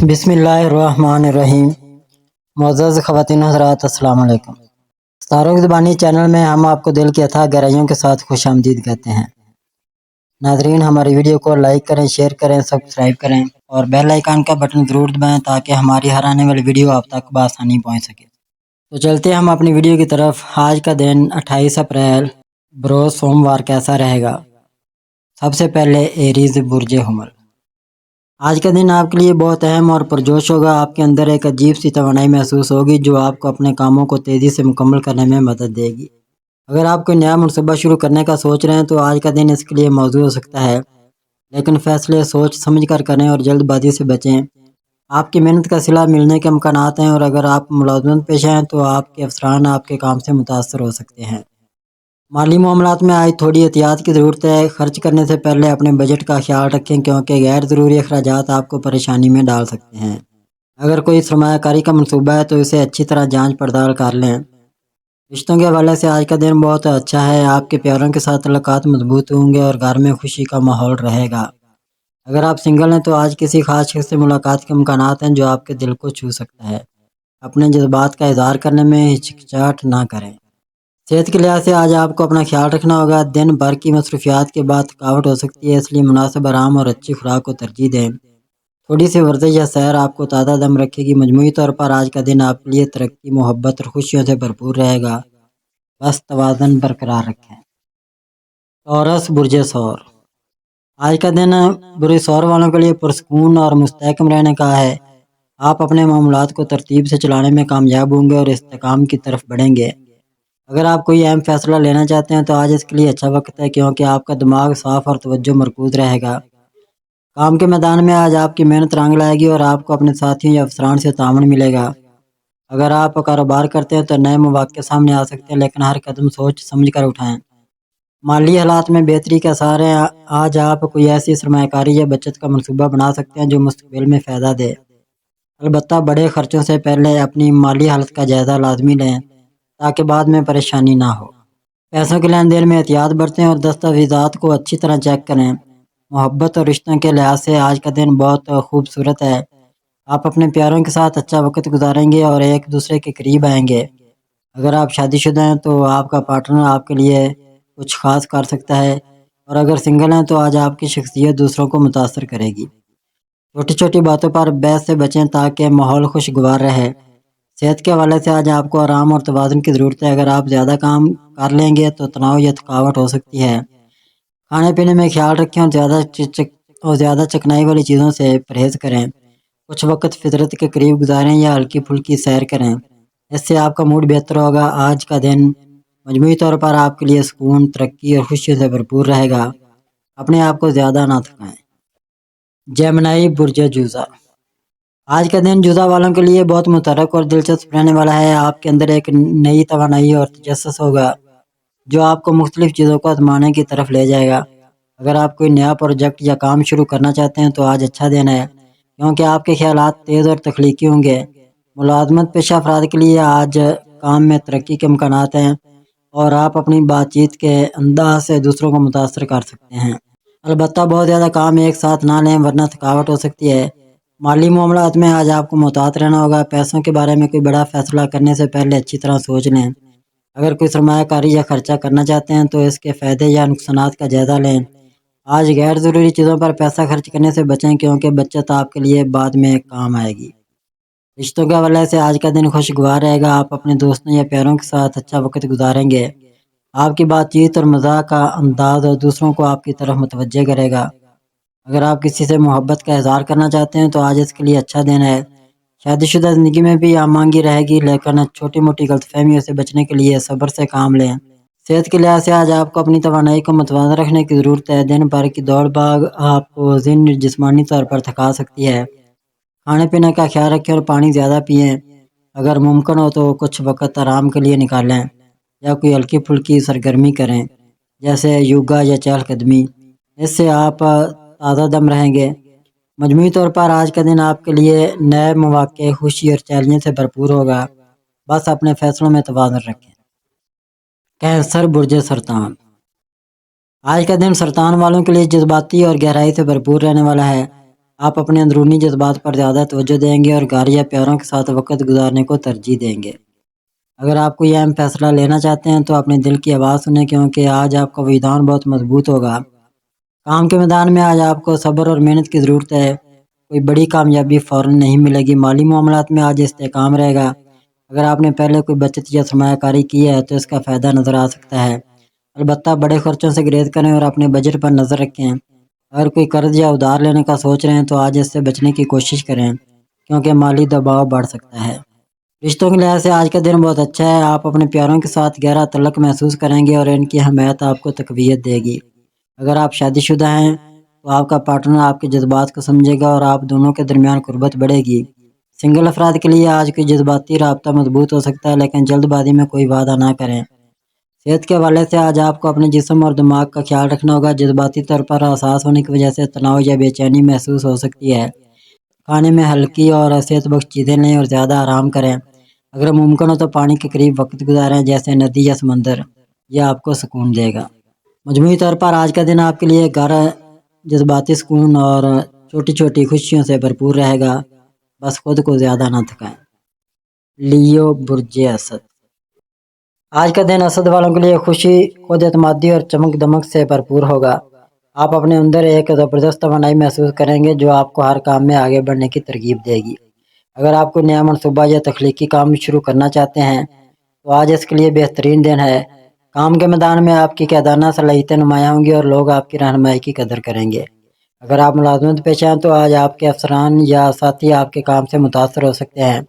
بسم اللہ الرحمن الرحیم۔ معزز خواتین حضرات، السلام علیکم۔ ستاروں کی زبانی چینل میں ہم آپ کو دل کی اتھاہ گہرائیوں کے ساتھ خوش آمدید کہتے ہیں۔ ناظرین، ہماری ویڈیو کو لائک کریں، شیئر کریں، سبسکرائب کریں اور بیل آئیکن کا بٹن ضرور دبائیں تاکہ ہماری ہر آنے والی ویڈیو آپ تک بآسانی پہنچ سکے۔ تو چلتے ہیں ہم اپنی ویڈیو کی طرف۔ آج کا دن 28 اپریل بروز سوموار کیسا رہے گا؟ سب سے پہلے ایریز برج حمل۔ آج کا دن آپ کے لیے بہت اہم اور پرجوش ہوگا۔ آپ کے اندر ایک عجیب سی توانائی محسوس ہوگی جو آپ کو اپنے کاموں کو تیزی سے مکمل کرنے میں مدد دے گی۔ اگر آپ کوئی نیا منصوبہ شروع کرنے کا سوچ رہے ہیں تو آج کا دن اس کے لیے موزوں ہو سکتا ہے، لیکن فیصلے سوچ سمجھ کر کریں اور جلد بازی سے بچیں۔ آپ کی محنت کا صلہ ملنے کے امکانات ہیں، اور اگر آپ ملازمت پیشہ ہیں تو آپ کے افسران آپ کے کام سے متاثر ہو سکتے ہیں۔ مالی معاملات میں آج تھوڑی احتیاط کی ضرورت ہے۔ خرچ کرنے سے پہلے اپنے بجٹ کا خیال رکھیں کیونکہ غیر ضروری اخراجات آپ کو پریشانی میں ڈال سکتے ہیں۔ اگر کوئی سرمایہ کاری کا منصوبہ ہے تو اسے اچھی طرح جانچ پڑتال کر لیں۔ رشتوں کے حوالے سے آج کا دن بہت اچھا ہے۔ آپ کے پیاروں کے ساتھ تعلقات مضبوط ہوں گے اور گھر میں خوشی کا ماحول رہے گا۔ اگر آپ سنگل ہیں تو آج کسی خاص شخص سے ملاقات کے امکانات ہیں جو آپ کے دل کو چھو سکتا ہے۔ اپنے جذبات کا اظہار کرنے میں ہچکچاہٹ نہ کریں۔ صحت کے لحاظ سے آج آپ کو اپنا خیال رکھنا ہوگا۔ دن بھر کی مصروفیات کے بعد تھکاوٹ ہو سکتی ہے، اس لیے مناسب آرام اور اچھی خوراک کو ترجیح دیں۔ تھوڑی سی ورزش یا سیر آپ کو تازہ دم رکھے گی۔ مجموعی طور پر آج کا دن آپ کے لیے ترقی، محبت اور خوشیوں سے بھرپور رہے گا۔ بس توازن برقرار رکھیں۔ ٹورس برج ثور۔ آج کا دن برج ثور والوں کے لیے پرسکون اور مستحکم رہنے کا ہے۔ آپ اپنے معاملات کو ترتیب سے چلانے میں کامیاب ہوں گے اور استحکام کی طرف بڑھیں گے۔ اگر آپ کوئی اہم فیصلہ لینا چاہتے ہیں تو آج اس کے لیے اچھا وقت ہے کیونکہ آپ کا دماغ صاف اور توجہ مرکوز رہے گا۔ کام کے میدان میں آج آپ کی محنت رنگ لائے گی اور آپ کو اپنے ساتھیوں یا افسران سے تعاون ملے گا۔ اگر آپ کاروبار کرتے ہیں تو نئے مواقع سامنے آ سکتے ہیں، لیکن ہر قدم سوچ سمجھ کر اٹھائیں۔ مالی حالات میں بہتری کے آثار ہیں۔ آج آپ کوئی ایسی سرمایہ کاری یا بچت کا منصوبہ بنا سکتے ہیں جو مستقبل میں فائدہ دے۔ البتہ بڑے خرچوں سے پہلے اپنی مالی حالت کا جائزہ لازمی لیں تاکہ بعد میں پریشانی نہ ہو۔ پیسوں کے لین دین میں احتیاط برتیں اور دستاویزات کو اچھی طرح چیک کریں۔ محبت اور رشتوں کے لحاظ سے آج کا دن بہت خوبصورت ہے۔ آپ اپنے پیاروں کے ساتھ اچھا وقت گزاریں گے اور ایک دوسرے کے قریب آئیں گے۔ اگر آپ شادی شدہ ہیں تو آپ کا پارٹنر آپ کے لیے کچھ خاص کر سکتا ہے، اور اگر سنگل ہیں تو آج آپ کی شخصیت دوسروں کو متاثر کرے گی۔ چھوٹی چھوٹی باتوں پر بحث سے بچیں تاکہ ماحول خوشگوار رہے۔ صحت کے حوالے سے آج آپ کو آرام اور توازن کی ضرورت ہے۔ اگر آپ زیادہ کام کر لیں گے تو تناؤ یا تھکاوٹ ہو سکتی ہے۔ کھانے پینے میں خیال رکھیں اور زیادہ چکنائی والی چیزوں سے پرہیز کریں۔ کچھ وقت فطرت کے قریب گزاریں یا ہلکی پھلکی سیر کریں، اس سے آپ کا موڈ بہتر ہوگا۔ آج کا دن مجموعی طور پر آپ کے لیے سکون، ترقی اور خوشی سے بھرپور رہے گا۔ اپنے آپ کو زیادہ نہ تھکائیں۔ جیمنائی برج جوزا۔ آج کا دن جوزا والوں کے لیے بہت متحرک اور دلچسپ رہنے والا ہے۔ آپ کے اندر ایک نئی توانائی اور تجسس ہوگا جو آپ کو مختلف چیزوں کو آزمانے کی طرف لے جائے گا۔ اگر آپ کوئی نیا پروجیکٹ یا کام شروع کرنا چاہتے ہیں تو آج اچھا دن ہے کیونکہ آپ کے خیالات تیز اور تخلیقی ہوں گے۔ ملازمت پیشہ افراد کے لیے آج کام میں ترقی کے امکانات ہیں اور آپ اپنی بات چیت کے انداز سے دوسروں کو متاثر کر سکتے ہیں۔ البتہ بہت زیادہ کام ایک ساتھ نہ لیں ورنہ تھکاوٹ ہو سکتی ہے۔ مالی معاملات میں آج آپ کو محتاط رہنا ہوگا۔ پیسوں کے بارے میں کوئی بڑا فیصلہ کرنے سے پہلے اچھی طرح سوچ لیں۔ اگر کوئی سرمایہ کاری یا خرچہ کرنا چاہتے ہیں تو اس کے فائدے یا نقصانات کا جائزہ لیں۔ آج غیر ضروری چیزوں پر پیسہ خرچ کرنے سے بچیں کیونکہ بچت آپ کے لیے بعد میں کام آئے گی۔ رشتوں کے حوالے سے آج کا دن خوشگوار رہے گا۔ آپ اپنے دوستوں یا پیاروں کے ساتھ اچھا وقت گزاریں گے۔ آپ کی بات چیت اور مزاح کا انداز اور دوسروں کو آپ کی طرف متوجہ کرے گا۔ اگر آپ کسی سے محبت کا اظہار کرنا چاہتے ہیں تو آج اس کے لیے اچھا دن ہے۔ شادی شدہ زندگی میں بھی ہم آہنگی رہے گی، لیکن چھوٹی موٹی غلط فہمیوں سے بچنے کے لیے صبر سے کام لیں۔ صحت کے لحاظ سے آج آپ کو اپنی توانائی کو متوازن رکھنے کی ضرورت ہے۔ دن بھر کی دوڑ بھاگ آپ کو ذہنی اور جسمانی طور پر تھکا سکتی ہے۔ کھانے پینے کا خیال رکھیں اور پانی زیادہ پئیں۔ اگر ممکن ہو تو کچھ وقت آرام کے لیے نکالیں یا کوئی ہلکی پھلکی سرگرمی کریں جیسے یوگا یا چہل قدمی، اس سے آپ تازہ دم رہیں گے۔ مجموعی طور پر آج کا دن آپ کے لیے نئے مواقع، خوشی اور چیلنجوں سے بھرپور ہوگا۔ بس اپنے فیصلوں میں توازن رکھیں۔ کینسر برج سرطان۔ آج کا دن سرطان والوں کے لیے جذباتی اور گہرائی سے بھرپور رہنے والا ہے۔ آپ اپنے اندرونی جذبات پر زیادہ توجہ دیں گے اور گھر یا پیاروں کے ساتھ وقت گزارنے کو ترجیح دیں گے۔ اگر آپ کوئی اہم فیصلہ لینا چاہتے ہیں تو اپنے دل کی آواز سنیں، کیونکہ آج آپ کا وجدان بہت مضبوط ہوگا۔ کام کے میدان میں آج آپ کو صبر اور محنت کی ضرورت ہے، کوئی بڑی کامیابی فوراً نہیں ملے گی۔ مالی معاملات میں آج استحکام رہے گا۔ اگر آپ نے پہلے کوئی بچت یا سرمایہ کاری کی ہے تو اس کا فائدہ نظر آ سکتا ہے۔ البتہ بڑے خرچوں سے گریز کریں اور اپنے بجٹ پر نظر رکھیں۔ اگر کوئی قرض یا ادھار لینے کا سوچ رہے ہیں تو آج اس سے بچنے کی کوشش کریں، کیونکہ مالی دباؤ بڑھ سکتا ہے۔ رشتوں کے لحاظ سے آج کا دن بہت اچھا ہے۔ آپ اپنے پیاروں کے ساتھ گہرا تعلق محسوس کریں گے اور ان کی حمایت آپ کو تقویت دے گی۔ اگر آپ شادی شدہ ہیں تو آپ کا پارٹنر آپ کے جذبات کو سمجھے گا اور آپ دونوں کے درمیان قربت بڑھے گی۔ سنگل افراد کے لیے آج کوئی جذباتی رابطہ مضبوط ہو سکتا ہے، لیکن جلد بازی میں کوئی وعدہ نہ کریں۔ صحت کے حوالے سے آج آپ کو اپنے جسم اور دماغ کا خیال رکھنا ہوگا۔ جذباتی طور پر حساس ہونے کی وجہ سے تناؤ یا بے چینی محسوس ہو سکتی ہے۔ کھانے میں ہلکی اور صحت بخش چیزیں لیں اور زیادہ آرام کریں۔ اگر ممکن ہو تو پانی کے قریب وقت گزاریں، جیسے ندی یا سمندر، یہ آپ کو سکون دے گا۔ مجموعی طور پر آج کا دن آپ کے لیے گہرا جذباتی سکون اور چھوٹی چھوٹی خوشیوں سے بھرپور رہے گا۔ بس خود کو زیادہ نہ تھکائیں۔ لیو برج اسد۔ آج کا دن اسد والوں کے لیے خوشی، خود اعتمادی اور چمک دمک سے بھرپور ہوگا۔ آپ اپنے اندر ایک زبردست توانائی محسوس کریں گے جو آپ کو ہر کام میں آگے بڑھنے کی ترغیب دے گی۔ اگر آپ کوئی نیا منصوبہ یا تخلیقی کام شروع کرنا چاہتے ہیں تو آج اس کے لیے بہترین دن ہے۔ کام کے میدان میں آپ کی قیادانہ صلاحیتیں نمایاں ہوں گی اور لوگ آپ کی رہنمائی کی قدر کریں گے۔ اگر آپ ملازمت پیشہ ہیں تو آج آپ کے افسران یا ساتھی آپ کے کام سے متاثر ہو سکتے ہیں۔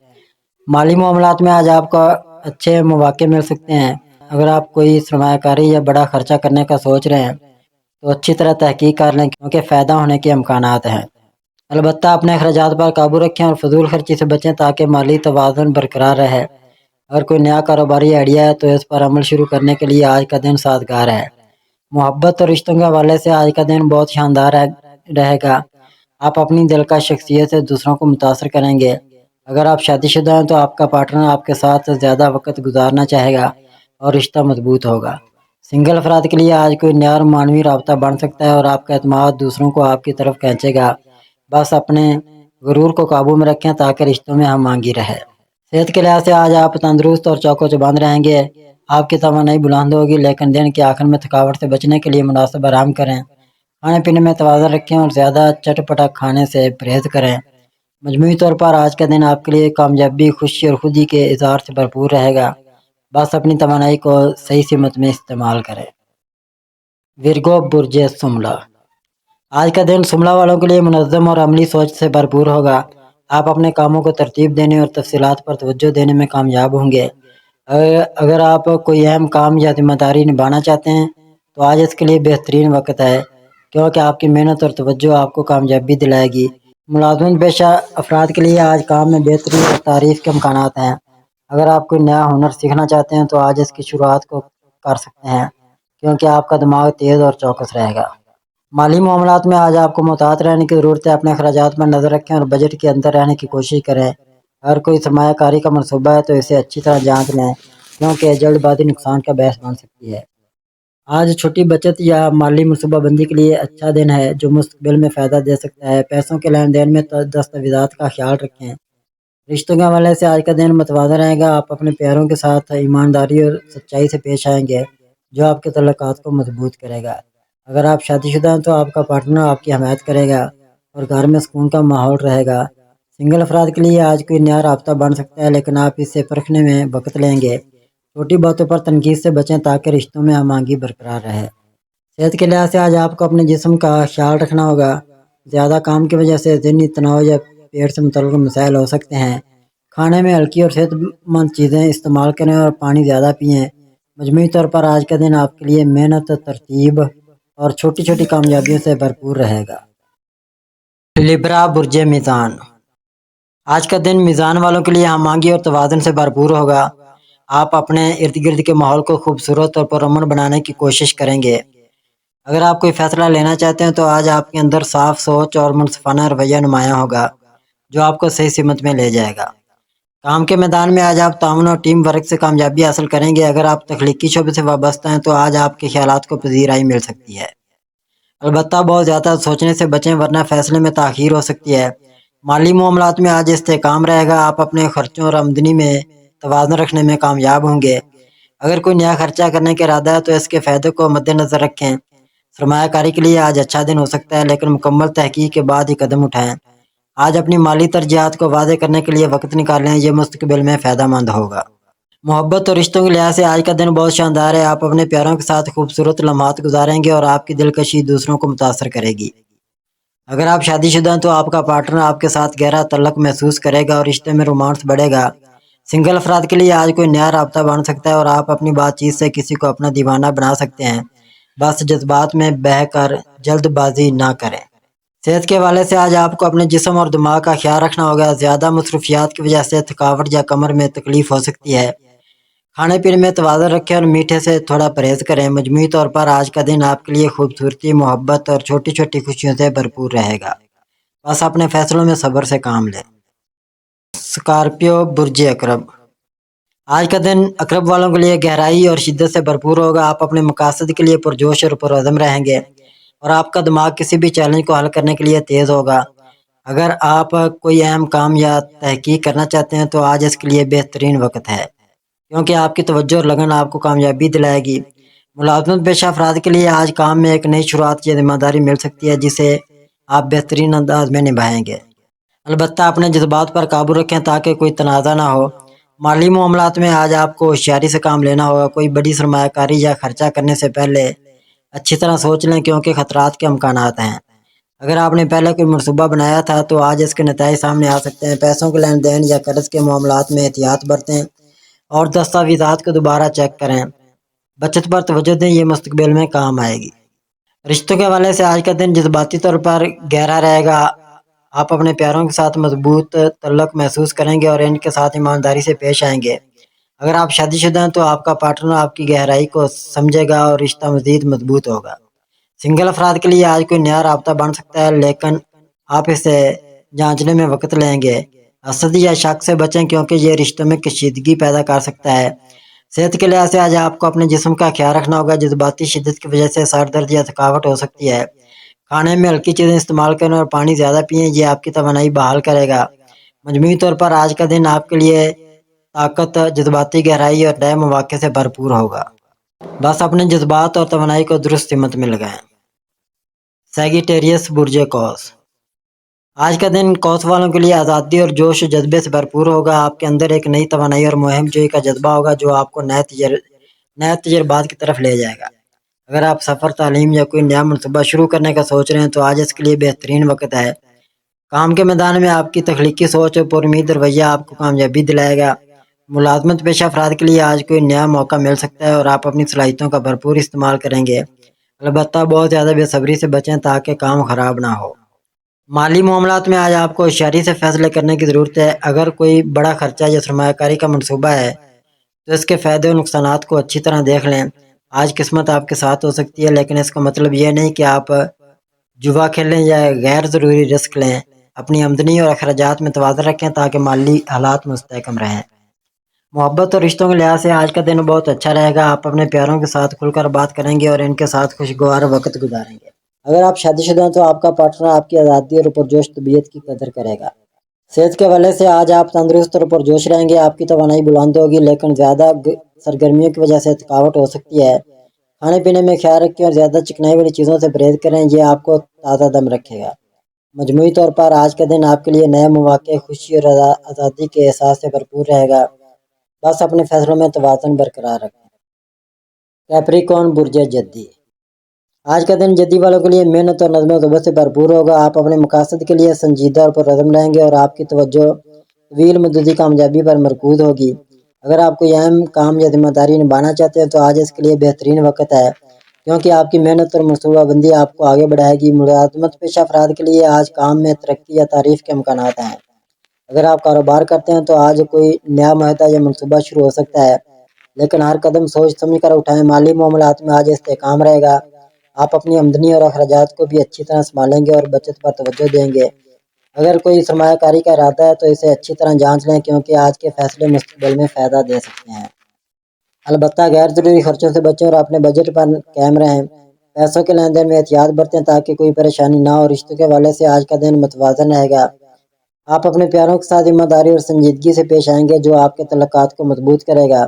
مالی معاملات میں آج آپ کو اچھے مواقع مل سکتے ہیں۔ اگر آپ کوئی سرمایہ کاری یا بڑا خرچہ کرنے کا سوچ رہے ہیں تو اچھی طرح تحقیق کر لیں، کیونکہ فائدہ ہونے کے امکانات ہیں۔ البتہ اپنے اخراجات پر قابو رکھیں اور فضول خرچی سے بچیں تاکہ مالی توازن برقرار رہے۔ اگر کوئی نیا کاروباری آئیڈیا ہے تو اس پر عمل شروع کرنے کے لیے آج کا دن سازگار ہے۔ محبت اور رشتوں کے حوالے سے آج کا دن بہت شاندار رہے گا۔ آپ اپنی دلکش شخصیت سے دوسروں کو متاثر کریں گے۔ اگر آپ شادی شدہ ہیں تو آپ کا پارٹنر آپ کے ساتھ زیادہ وقت گزارنا چاہے گا اور رشتہ مضبوط ہوگا۔ سنگل افراد کے لیے آج کوئی نیا رومانوی رابطہ بن سکتا ہے اور آپ کا اعتماد دوسروں کو آپ کی طرف کھینچے گا۔ بس اپنے غرور کو قابو میں رکھیں تاکہ رشتوں میں ہم آہنگی رہے۔ صحت کے لحاظ سے آج آپ تندرست اور چوک و چوبند رہیں گے۔ آپ کی توانائی بلند ہوگی، لیکن دن کے آخر میں تھکاوٹ سے بچنے کے لیے مناسب آرام کریں۔ کھانے پینے میں توازن رکھیں اور زیادہ چٹپٹا کھانے سے پرہیز کریں۔ مجموعی طور پر آج کا دن آپ کے لیے کامیابی، خوشی اور خودی کے اظہار سے بھرپور رہے گا۔ بس اپنی توانائی کو صحیح سمت میں استعمال کریں۔ ورگو برج سملہ۔ آج کا دن سملہ والوں کے لیے منظم اور عملی سوچ سے بھرپور ہوگا۔ آپ اپنے کاموں کو ترتیب دینے اور تفصیلات پر توجہ دینے میں کامیاب ہوں گے۔ اگر آپ کوئی اہم کام یا ذمہ داری نبھانا چاہتے ہیں تو آج اس کے لیے بہترین وقت ہے، کیونکہ آپ کی محنت اور توجہ آپ کو کامیابی دلائے گی۔ ملازمت پیشہ افراد کے لیے آج کام میں بہتری اور تعریف کے امکانات ہیں۔ اگر آپ کوئی نیا ہنر سیکھنا چاہتے ہیں تو آج اس کی شروعات کو کر سکتے ہیں، کیونکہ آپ کا دماغ تیز اور چوکس رہے گا۔ مالی معاملات میں آج آپ کو محتاط رہنے کی ضرورت ہے۔ اپنے اخراجات پر نظر رکھیں اور بجٹ کے اندر رہنے کی کوشش کریں۔ اگر کوئی سرمایہ کاری کا منصوبہ ہے تو اسے اچھی طرح جانچ لیں، کیونکہ جلد بازی نقصان کا باعث بن سکتی ہے۔ آج چھوٹی بچت یا مالی منصوبہ بندی کے لیے اچھا دن ہے جو مستقبل میں فائدہ دے سکتا ہے۔ پیسوں کے لین دین میں دستاویزات کا خیال رکھیں۔ رشتوں کے حوالے سے آج کا دن متوازن رہے گا۔ آپ اپنے پیاروں کے ساتھ ایمانداری اور سچائی سے پیش آئیں گے جو آپ کے تعلقات کو مضبوط کرے گا۔ اگر آپ شادی شدہ ہیں تو آپ کا پارٹنر آپ کی حمایت کرے گا اور گھر میں سکون کا ماحول رہے گا۔ سنگل افراد کے لیے آج کوئی نیا رابطہ بن سکتا ہے، لیکن آپ اسے پرکھنے میں وقت لیں گے۔ چھوٹی باتوں پر تنقید سے بچیں تاکہ رشتوں میں ہم آہنگی برقرار رہے۔ صحت کے لحاظ سے آج آپ کو اپنے جسم کا خیال رکھنا ہوگا۔ زیادہ کام کی وجہ سے ذہنی تناؤ یا پیٹ سے متعلق مسائل ہو سکتے ہیں۔ کھانے میں ہلکی اور صحت مند چیزیں استعمال کریں اور پانی زیادہ پئیں۔ مجموعی طور پر آج کا دن آپ کے لیے محنت، ترتیب اور چھوٹی چھوٹی کامیابیوں سے بھرپور رہے گا۔ لبرا برج میزان۔ آج کا دن میزان والوں کے لیے ہم آہنگی اور توازن سے بھرپور ہوگا۔ آپ اپنے ارد گرد کے ماحول کو خوبصورت اور پرامن بنانے کی کوشش کریں گے۔ اگر آپ کوئی فیصلہ لینا چاہتے ہیں تو آج آپ کے اندر صاف سوچ اور منصفانہ رویہ نمایاں ہوگا جو آپ کو صحیح سمت میں لے جائے گا۔ کام کے میدان میں آج آپ تعاون اور ٹیم ورک سے کامیابی حاصل کریں گے۔ اگر آپ تخلیقی شعبے سے وابستہ ہیں تو آج آپ کے خیالات کو پذیرائی مل سکتی ہے۔ البتہ بہت زیادہ سوچنے سے بچیں ورنہ فیصلے میں تاخیر ہو سکتی ہے۔ مالی معاملات میں آج استحکام رہے گا، آپ اپنے خرچوں اور آمدنی میں توازن رکھنے میں کامیاب ہوں گے۔ اگر کوئی نیا خرچہ کرنے کا ارادہ ہے تو اس کے فائدے کو مد نظر رکھیں۔ سرمایہ کاری کے لیے آج اچھا دن ہو سکتا ہے، لیکن مکمل تحقیق کے بعد ہی قدم اٹھائیں۔ آج اپنی مالی ترجیحات کو واضح کرنے کے لیے وقت نکالیں، یہ مستقبل میں فائدہ مند ہوگا۔ محبت اور رشتوں کے لحاظ سے آج کا دن بہت شاندار ہے۔ آپ اپنے پیاروں کے ساتھ خوبصورت لمحات گزاریں گے اور آپ کی دلکشی دوسروں کو متاثر کرے گی۔ اگر آپ شادی شدہ ہیں تو آپ کا پارٹنر آپ کے ساتھ گہرا تعلق محسوس کرے گا اور رشتے میں رومانس بڑھے گا۔ سنگل افراد کے لیے آج کوئی نیا رابطہ بن سکتا ہے اور آپ اپنی بات چیت سے کسی کو اپنا دیوانہ بنا سکتے ہیں۔ بس جذبات میں بہہ کر جلد بازی نہ کریں۔ صحت کے حوالے سے آج آپ کو اپنے جسم اور دماغ کا خیال رکھنا ہوگا۔ زیادہ مصروفیات کی وجہ سے تھکاوٹ یا کمر میں تکلیف ہو سکتی ہے۔ کھانے پینے میں توازن رکھیں اور میٹھے سے تھوڑا پرہیز کریں۔ مجموعی طور پر آج کا دن آپ کے لیے خوبصورتی، محبت اور چھوٹی چھوٹی خوشیوں سے بھرپور رہے گا۔ بس اپنے فیصلوں میں صبر سے کام لیں۔ اسکارپیو برج عقرب، آج کا دن عقرب والوں کے لیے گہرائی اور شدت سے بھرپور ہوگا۔ آپ اپنے مقاصد کے لیے پرجوش اور پرعزم رہیں گے اور آپ کا دماغ کسی بھی چیلنج کو حل کرنے کے لیے تیز ہوگا۔ اگر آپ کوئی اہم کام یا تحقیق کرنا چاہتے ہیں تو آج اس کے لیے بہترین وقت ہے، کیونکہ آپ کی توجہ اور لگن آپ کو کامیابی دلائے گی۔ ملازمت پیشہ افراد کے لیے آج کام میں ایک نئی شروعات یا ذمہ داری مل سکتی ہے جسے آپ بہترین انداز میں نبھائیں گے۔ البتہ اپنے جذبات پر قابو رکھیں تاکہ کوئی تنازع نہ ہو۔ مالی معاملات میں آج آپ کو ہوشیاری سے کام لینا ہوگا۔ کوئی بڑی سرمایہ کاری یا خرچہ کرنے سے پہلے اچھی طرح سوچ لیں، کیونکہ خطرات کے امکانات ہیں۔ اگر آپ نے پہلے کوئی منصوبہ بنایا تھا تو آج اس کے نتائج سامنے آ سکتے ہیں۔ پیسوں کے لین دین یا قرض کے معاملات میں احتیاط برتیں اور دستاویزات کو دوبارہ چیک کریں۔ بچت پر توجہ دیں، یہ مستقبل میں کام آئے گی۔ رشتوں کے حوالے سے آج کا دن جذباتی طور پر گہرا رہے گا۔ آپ اپنے پیاروں کے ساتھ مضبوط تعلق محسوس کریں گے اور ان کے ساتھ ایمانداری سے پیش آئیں گے۔ اگر آپ شادی شدہ ہیں تو آپ کا پارٹنر آپ کی گہرائی کو سمجھے گا اور رشتہ مزید مضبوط ہوگا۔ سنگل افراد کے لیے آج کوئی نیا رابطہ بن سکتا ہے، لیکن آپ اسے جانچنے میں وقت لیں گے۔ حسد یا شک سے بچیں، کیونکہ یہ رشتوں میں کشیدگی پیدا کر سکتا ہے۔ صحت کے لحاظ سے آج آپ کو اپنے جسم کا خیال رکھنا ہوگا۔ جذباتی شدت کی وجہ سے سر درد یا تھکاوٹ ہو سکتی ہے۔ کھانے میں ہلکی چیزیں استعمال کریں اور پانی زیادہ پئیں، یہ آپ کی توانائی بحال کرے گا۔ مجموعی طور پر آج کا دن آپ کے لیے طاقت، جذباتی گہرائی اور نئے مواقع سے بھرپور ہوگا۔ بس اپنے جذبات اور توانائی کو درست سمت میں لگائیں۔ سیگیٹیریس برج قوس، آج کا دن قوس والوں کے لیے آزادی اور جوش و جذبے سے بھرپور ہوگا۔ آپ کے اندر ایک نئی توانائی اور مہم جوئی کا جذبہ ہوگا جو آپ کو نئے تجربات کی طرف لے جائے گا۔ اگر آپ سفر، تعلیم یا کوئی نیا منصوبہ شروع کرنے کا سوچ رہے ہیں تو آج اس کے لیے بہترین وقت ہے۔ کام کے میدان میں آپ کی تخلیقی سوچ اور پرامید رویہ آپ کو کامیابی دلائے گا۔ ملازمت پیشہ افراد کے لیے آج کوئی نیا موقع مل سکتا ہے اور آپ اپنی صلاحیتوں کا بھرپور استعمال کریں گے۔ البتہ بہت زیادہ بے صبری سے بچیں تاکہ کام خراب نہ ہو۔ مالی معاملات میں آج آپ کو ہوشیاری سے فیصلے کرنے کی ضرورت ہے۔ اگر کوئی بڑا خرچہ یا سرمایہ کاری کا منصوبہ ہے تو اس کے فائدے اور نقصانات کو اچھی طرح دیکھ لیں۔ آج قسمت آپ کے ساتھ ہو سکتی ہے، لیکن اس کا مطلب یہ نہیں کہ آپ جوا کھیلیں یا غیر ضروری رسک لیں۔ اپنی آمدنی اور اخراجات میں توازن رکھیں تاکہ مالی حالات مستحکم رہیں۔ محبت اور رشتوں کے لحاظ سے آج کا دن بہت اچھا رہے گا۔ آپ اپنے پیاروں کے ساتھ کھل کر بات کریں گے اور ان کے ساتھ خوشگوار وقت گزاریں گے۔ اگر آپ شادی شدہ ہیں تو آپ کا پارٹنر آپ کی آزادی اور پرجوش طبیعت کی قدر کرے گا۔ صحت کے حوالے سے آج آپ تندرست اور پرجوش رہیں گے۔ آپ کی توانائی بلند ہوگی، لیکن زیادہ سرگرمیوں کی وجہ سے تھکاوٹ ہو سکتی ہے۔ کھانے پینے میں خیال رکھیں اور زیادہ چکنائی والی چیزوں سے پرہیز کریں، یہ آپ کو تازہ دم رکھے گا۔ مجموعی طور پر آج کا دن آپ کے لیے نئے مواقع، خوشی اور آزادی کے احساس سے بھرپور رہے گا۔ بس اپنے فیصلوں میں توازن برقرار رکھیں۔ کیپریکون برج جدی، آج کا دن جدی والوں کے لیے محنت اور نظم و ضبط سے بھرپور ہوگا۔ آپ اپنے مقاصد کے لیے سنجیدہ اور پرعزم رہیں گے اور آپ کی توجہ طویل مدتی کامیابی پر مرکوز ہوگی۔ اگر آپ کوئی اہم کام یا ذمہ داری نبھانا چاہتے ہیں تو آج اس کے لیے بہترین وقت ہے، کیونکہ آپ کی محنت اور منصوبہ بندی آپ کو آگے بڑھائے گی۔ ملازمت پیشہ افراد کے لیے آج کام میں ترقی یا تعریف کے امکانات ہیں۔ اگر آپ کاروبار کرتے ہیں تو آج کوئی نیا معاہدہ یا منصوبہ شروع ہو سکتا ہے، لیکن ہر قدم سوچ سمجھ کر اٹھائیں۔ مالی معاملات میں آج استحکام رہے گا۔ آپ اپنی آمدنی اور اخراجات کو بھی اچھی طرح سنبھالیں گے اور بچت پر توجہ دیں گے۔ اگر کوئی سرمایہ کاری کا ارادہ ہے تو اسے اچھی طرح جانچ لیں، کیونکہ آج کے فیصلے مستقبل میں فائدہ دے سکتے ہیں۔ البتہ غیر ضروری خرچوں سے بچیں اور اپنے بجٹ پر قائم رہیں۔ پیسوں کے لین دین میں احتیاط برتیں تاکہ کوئی پریشانی نہ ہو۔ رشتوں کے حوالے سے آج کا دن متوازن رہے گا۔ آپ اپنے پیاروں کے ساتھ ذمہ داری اور سنجیدگی سے پیش آئیں گے جو آپ کے تعلقات کو مضبوط کرے گا۔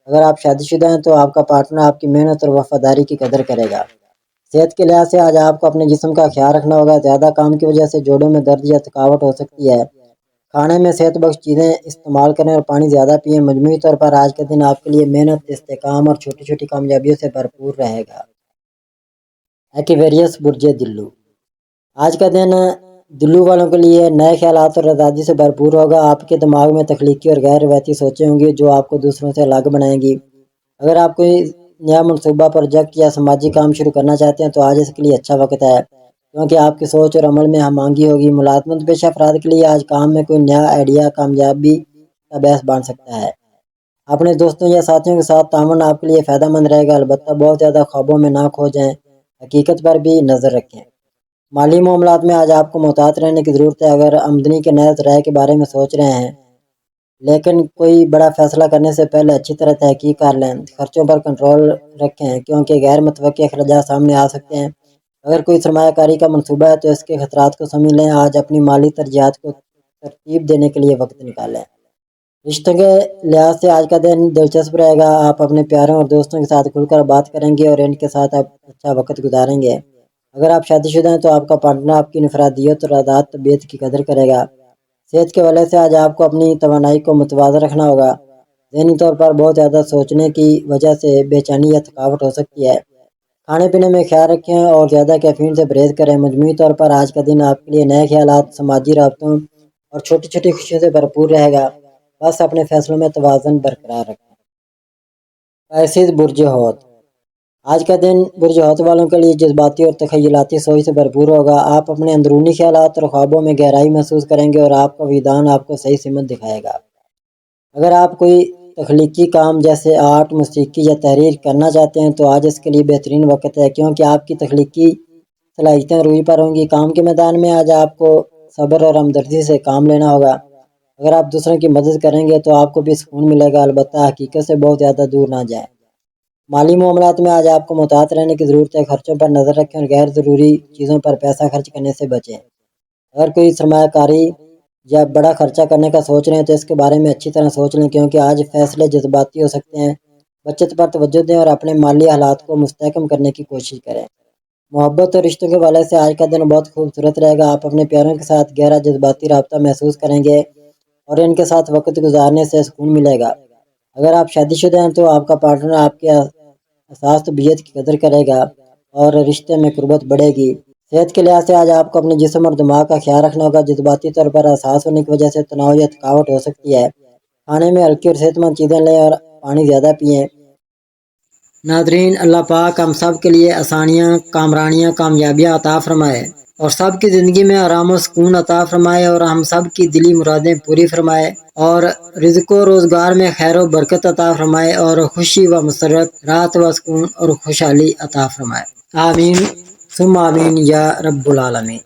اگر آپ شادی شدہ ہیں تو آپ کا پارٹنر آپ کی محنت اور وفاداری کی قدر کرے گا۔ صحت کے لحاظ سے آج آپ کو اپنے جسم کا خیال رکھنا ہوگا۔ زیادہ کام کی وجہ سے جوڑوں میں درد یا تھکاوٹ ہو سکتی ہے۔ کھانے میں صحت بخش چیزیں استعمال کریں اور پانی زیادہ پئیں۔ مجموعی طور پر آج کا دن آپ کے لیے محنت، استحکام اور چھوٹی چھوٹی کامیابیوں سے بھرپور رہے گا۔ ایکویریس برج دلو، آج کا دن دلو والوں کے لیے نئے خیالات اور آزادی سے بھرپور ہوگا۔ آپ کے دماغ میں تخلیقی اور غیر روایتی سوچیں ہوں گی جو آپ کو دوسروں سے الگ بنائیں گی۔ اگر آپ کوئی نیا منصوبہ، پروجیکٹ یا سماجی کام شروع کرنا چاہتے ہیں تو آج اس کے لیے اچھا وقت ہے کیونکہ آپ کی سوچ اور عمل میں ہم آہنگی ہوگی۔ ملازمت پیشہ افراد کے لیے آج کام میں کوئی نیا آئیڈیا کامیابی کا باعث بن سکتا ہے۔ اپنے دوستوں یا ساتھیوں کے ساتھ تعاون آپ کے لیے فائدہ مند رہے گا، البتہ بہت زیادہ خوابوں میں نہ کھو جائیں، حقیقت پر بھی نظر رکھیں۔ مالی معاملات میں آج آپ کو محتاط رہنے کی ضرورت ہے۔ اگر آمدنی کے نئے ذرائع کے بارے میں سوچ رہے ہیں لیکن کوئی بڑا فیصلہ کرنے سے پہلے اچھی طرح تحقیق کر لیں۔ خرچوں پر کنٹرول رکھیں کیونکہ غیر متوقع اخراجات سامنے آ سکتے ہیں۔ اگر کوئی سرمایہ کاری کا منصوبہ ہے تو اس کے خطرات کو سمجھ لیں۔ آج اپنی مالی ترجیحات کو ترتیب دینے کے لیے وقت نکالیں۔ رشتوں کے لحاظ سے آج کا دن دلچسپ رہے گا۔ آپ اپنے پیاروں اور دوستوں کے ساتھ کھل کر بات کریں گے اور ان کے ساتھ اچھا وقت گزاریں گے۔ اگر آپ شادی شدہ ہیں تو آپ کا پارٹنر آپ کی انفرادیت اور آزاد طبیعت کی قدر کرے گا۔ صحت کے حوالے سے آج آپ کو اپنی توانائی کو متوازن رکھنا ہوگا۔ ذہنی طور پر بہت زیادہ سوچنے کی وجہ سے بے چینی یا تھکاوٹ ہو سکتی ہے۔ کھانے پینے میں خیال رکھیں اور زیادہ کیفین سے پرہیز کریں۔ مجموعی طور پر آج کا دن آپ کے لیے نئے خیالات، سماجی رابطوں اور چھوٹی چھوٹی خوشیوں سے بھرپور رہے گا۔ بس اپنے فیصلوں میں توازن برقرار رکھیں۔ پائسیز برج حوت، آج کا دن برج حوت والوں کے لیے جذباتی اور تخیلاتی سوچ سے بھرپور ہوگا۔ آپ اپنے اندرونی خیالات اور خوابوں میں گہرائی محسوس کریں گے اور آپ کا وجدان آپ کو صحیح سمت دکھائے گا۔ اگر آپ کوئی تخلیقی کام جیسے آرٹ، موسیقی یا تحریر کرنا چاہتے ہیں تو آج اس کے لیے بہترین وقت ہے کیونکہ آپ کی تخلیقی صلاحیتیں روئی پر ہوں گی۔ کام کے میدان میں آج آپ کو صبر اور ہمدردی سے کام لینا ہوگا۔ اگر آپ دوسروں کی مدد کریں گے تو آپ کو بھی سکون ملے گا، البتہ حقیقت سے بہت زیادہ دور نہ جائیں۔ مالی معاملات میں آج آپ کو محتاط رہنے کی ضرورت ہے۔ خرچوں پر نظر رکھیں اور غیر ضروری چیزوں پر پیسہ خرچ کرنے سے بچیں۔ اگر کوئی سرمایہ کاری یا بڑا خرچہ کرنے کا سوچ رہے ہیں تو اس کے بارے میں اچھی طرح سوچ لیں کیونکہ آج فیصلے جذباتی ہو سکتے ہیں۔ بچت پر توجہ دیں اور اپنے مالی حالات کو مستحکم کرنے کی کوشش کریں۔ محبت اور رشتوں کے حوالے سے آج کا دن بہت خوبصورت رہے گا۔ آپ اپنے پیاروں کے ساتھ گہرا جذباتی رابطہ محسوس کریں گے اور ان کے ساتھ وقت گزارنے سے سکون ملے گا۔ اگر آپ شادی شدہ ہیں تو آپ کا پارٹنر آپ کے اساس طبیعت کی قدر کرے گا اور رشتے میں قربت بڑھے گی۔ صحت کے لحاظ سے آج آپ کو اپنے جسم اور دماغ کا خیال رکھنا ہوگا۔ جذباتی طور پر حساس ہونے کی وجہ سے تناؤ یا تھکاوٹ ہو سکتی ہے۔ کھانے میں ہلکی اور صحت مند چیزیں لیں اور پانی زیادہ پئیں۔ ناظرین، اللہ پاک ہم سب کے لیے آسانیاں، کامرانیاں، کامیابیاں عطا فرمائے اور سب کی زندگی میں آرام و سکون عطا فرمائے اور ہم سب کی دلی مرادیں پوری فرمائے اور رزق و روزگار میں خیر و برکت عطا فرمائے اور خوشی و مسرت، راحت و سکون اور خوشحالی عطا فرمائے۔ آمین ثم آمین یا رب العالمین۔